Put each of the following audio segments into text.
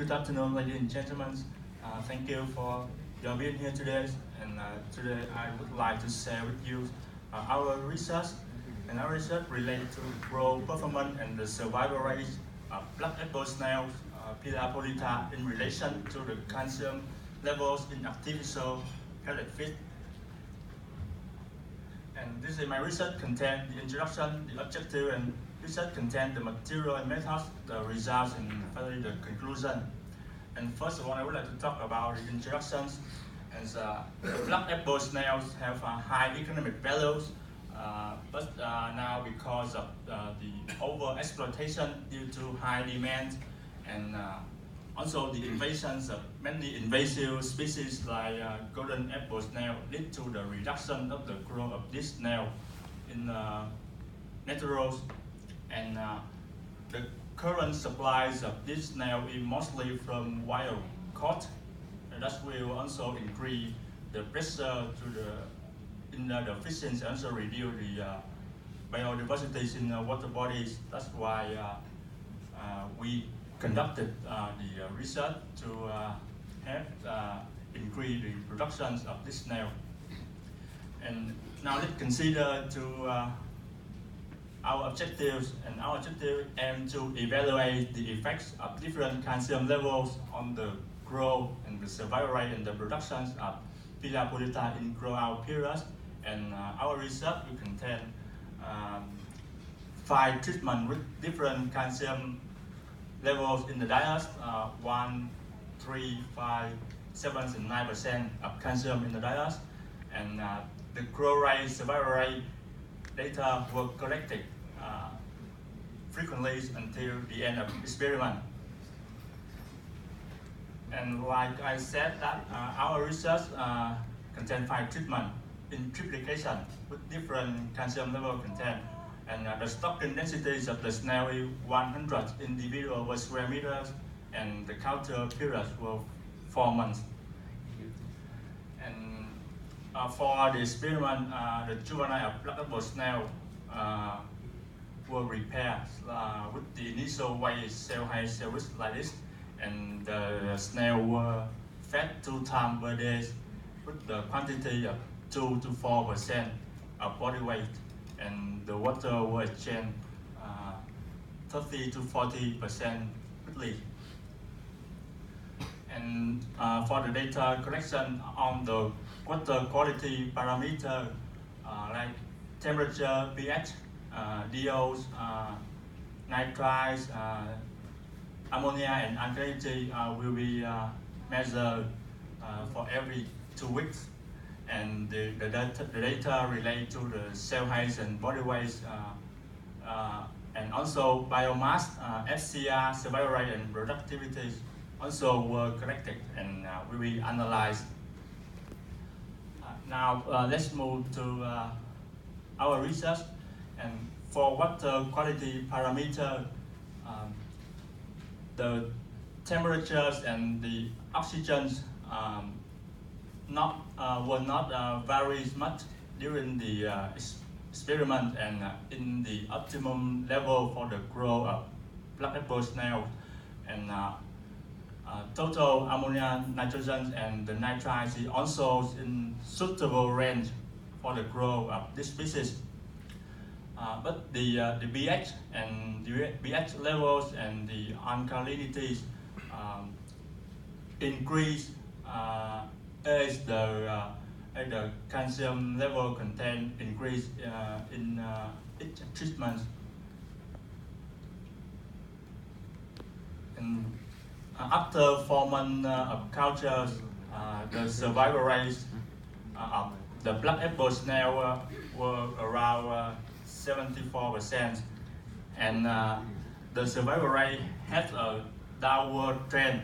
Good afternoon, ladies and gentlemen. Thank you for your being here today. And today I would like to share with you our research. And our research relates to growth performance and the survival rate of black apple snails, Pila polita, in relation to the calcium levels in artificial pellet feed. And this is my research content, the introduction, the objective, and research content, the material and methods, the results, and finally the conclusion. And first of all, I would like to talk about the introductions. And the black apple snails have high economic values, but now because of the over-exploitation due to high demand and also the invasions of many invasive species like golden apple snail lead to the reduction of the growth of this snail in naturals, and the current supplies of this snail is mostly from wild caught, and that will also increase the pressure to the fisheries and also reduce the biodiversity in the water bodies. That's why we conducted the research to have increase the productions of this snail. And now let's consider to our objectives, and our objective aim to evaluate the effects of different calcium levels on the growth and the survival rate and the productions of Pila polita in grow-out periods. And our research will contain 5 treatments with different calcium levels in the diet, 1, 3, 5, 7, and 9% of calcium in the diet. And the growth rate, survival rate data were collected frequently until the end of experiment. And like I said, that our research contains 5 treatments in triplication with different calcium level content. And the stocking densities of the snail is 100 individual per square meters, and the culture period was 4 months. And for the experiment, the juvenile of black apple snail were repaired with the initial weight, cell height, cell width like this, and the snail were fed 2 times per day with the quantity of 2 to 4% of body weight, and the water was exchanged 30 to 40% quickly. And for the data collection on the water quality parameter like temperature, pH, DOs, nitrites, ammonia, and alkalinity will be measured for every 2 weeks. And the data relate to the cell height and body weight, and also biomass, FCR, survival rate, and productivity also were collected and will be analyzed. Now let's move to our research. And for water quality parameter, the temperatures and the oxygen will not vary much during the experiment, and in the optimum level for the growth of black apple snail. And total ammonia, nitrogen, and the nitrites is also in suitable range for the growth of this species. But the pH and the pH levels and the alkalinities increase as the calcium level content increase in each treatment. And after 4 months of cultures, the survival rate of the black apple snail were around 74%, and the survival rate had a downward trend.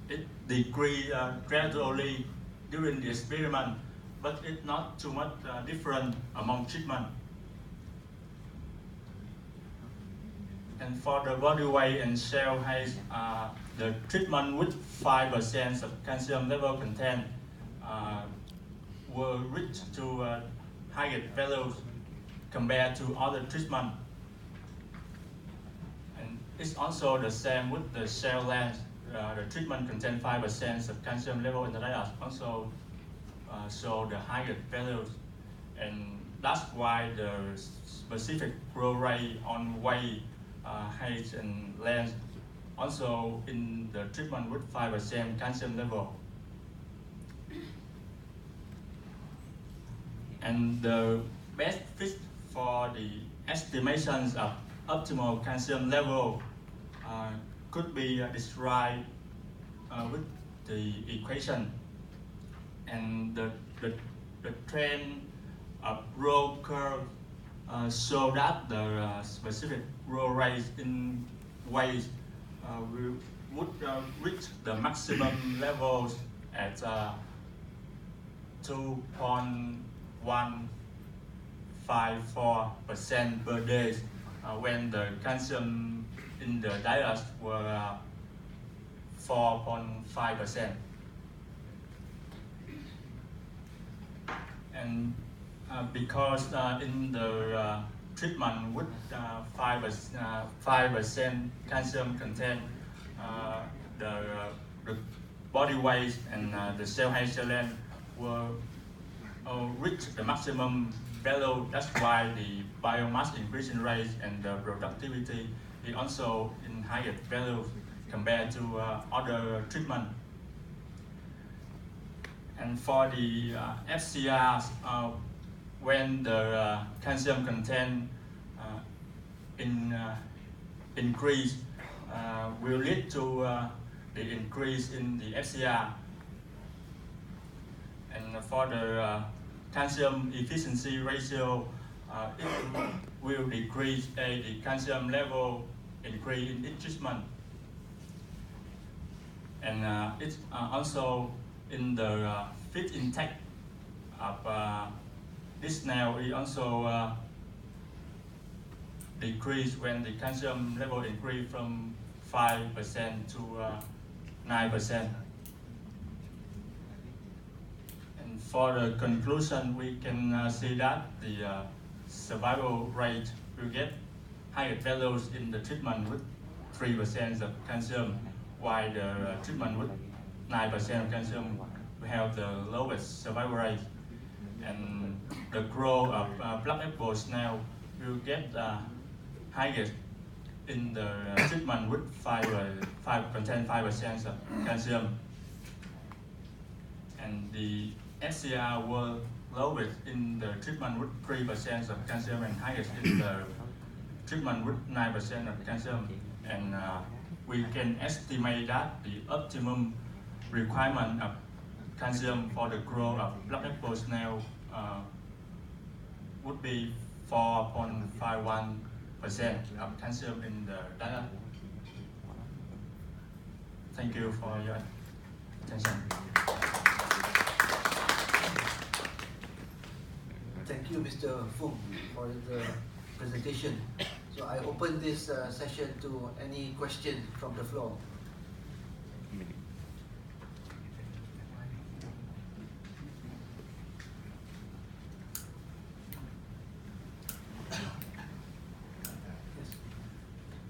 It decreased gradually during the experiment, but it's not too much different among treatment. And for the body weight and cell height, the treatment with 5% of calcium level content were reached to higher values compared to other treatment. And It's also the same with the shell lens. The treatment contains 5% of calcium level in the diet, also show the highest values, and that's why the specific growth rate on weight, height, and length also in the treatment with 5% calcium level. And the best fit for the estimations of optimal calcium level could be described with the equation. And the trend of growth curve show that the specific growth rate in weight would reach the maximum levels at 2.154% per day when the calcium in the diet were 4.5%. And because in the treatment with 5% calcium content, the body weight and the cell height, cell length will reach the maximum value. That's why the biomass increasing rate and the productivity is also in higher value compared to other treatment. And for the FCRs, when the calcium content increase will lead to the increase in the FCR. And for the calcium efficiency ratio, it will decrease as the calcium level increase in each treatment. And it's also in the feed intake of this snail, it also decrease when the calcium level increase from 5% to 9%. And for the conclusion, we can see that the survival rate will get higher values in the treatment with 3% of calcium, while the treatment with 9% of calcium will have the lowest survival rate. And the growth of black apple snail will get highest in the treatment with 5% of calcium. And the FCR will lowest in the treatment with 3% of calcium and highest in the treatment with 9% of calcium. And we can estimate that the optimum requirement of calcium for the growth of black apple snail would be 4.51% of calcium in the diet. Thank you for your attention. Thank you, Mr. Fung, for the presentation. So I open this session to any question from the floor.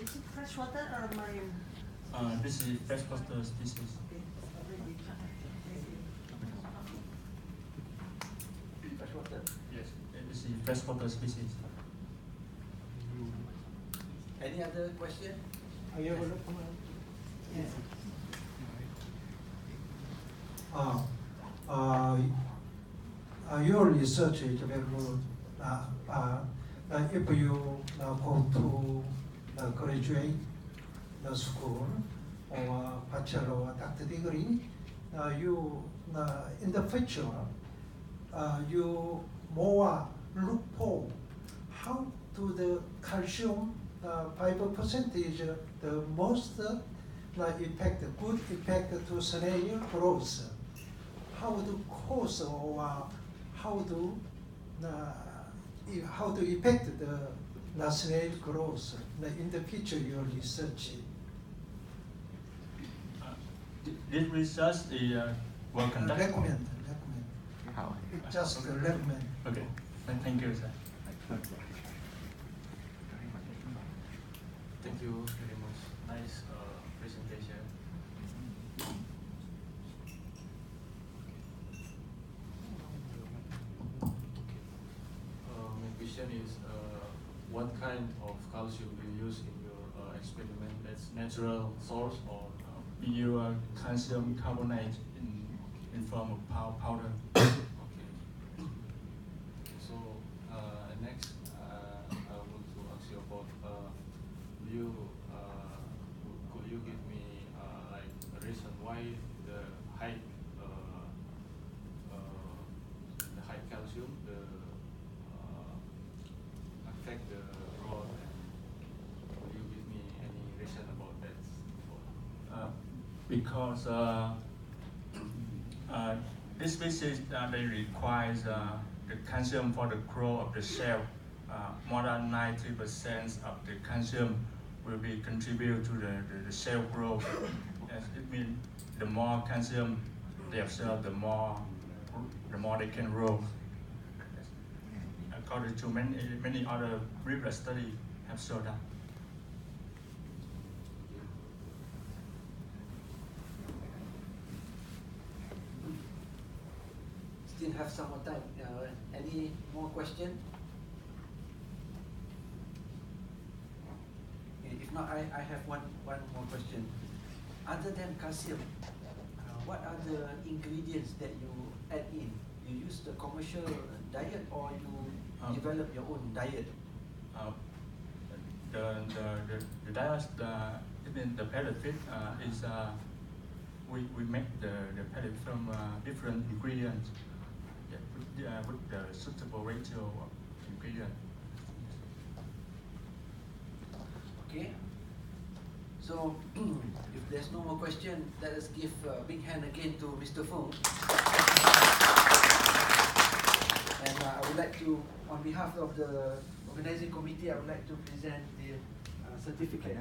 Is it freshwater or marine? This is freshwater species. Freshwater. Yes, this is freshwater species. Any other question? Yes. Your research is very good. If you go to graduate school or bachelor or doctor degree, you in the future you more look for how to the calcium 5% the most effect, good effect to snail growth. How to cause or how to affect the snail growth in the future your research. This research is well conducted. Recommend. Just Okay. recommend. Okay, thank you, sir. Thank you very much. nice presentation. My question is, what kind of calcium do you use in your experiment? That's natural source or we use calcium carbonate in form of powder. Okay. So next, I want to ask you about could you give me like a reason why the high calcium affect the rod? Could you give me any reason about that? Because this species they requires the calcium for the growth of the cell. More than 90% of the calcium will be contribute to the cell growth. Yes, it means the more calcium they absorb, the more they can grow. Yes. According to many other previous studies have shown that. Still have some more time. Any more question? Okay, if not, I have one more question. Other than calcium, what are the ingredients that you add in? You use the commercial diet or you develop your own diet? The diet, the pellet feed is we make the pellet from different ingredients with the suitable ratio of ingredients. Okay. So if there's no more question, let us give a big hand again to Mr. Fung. And I would like to, on behalf of the organizing committee, I would like to present the certificate.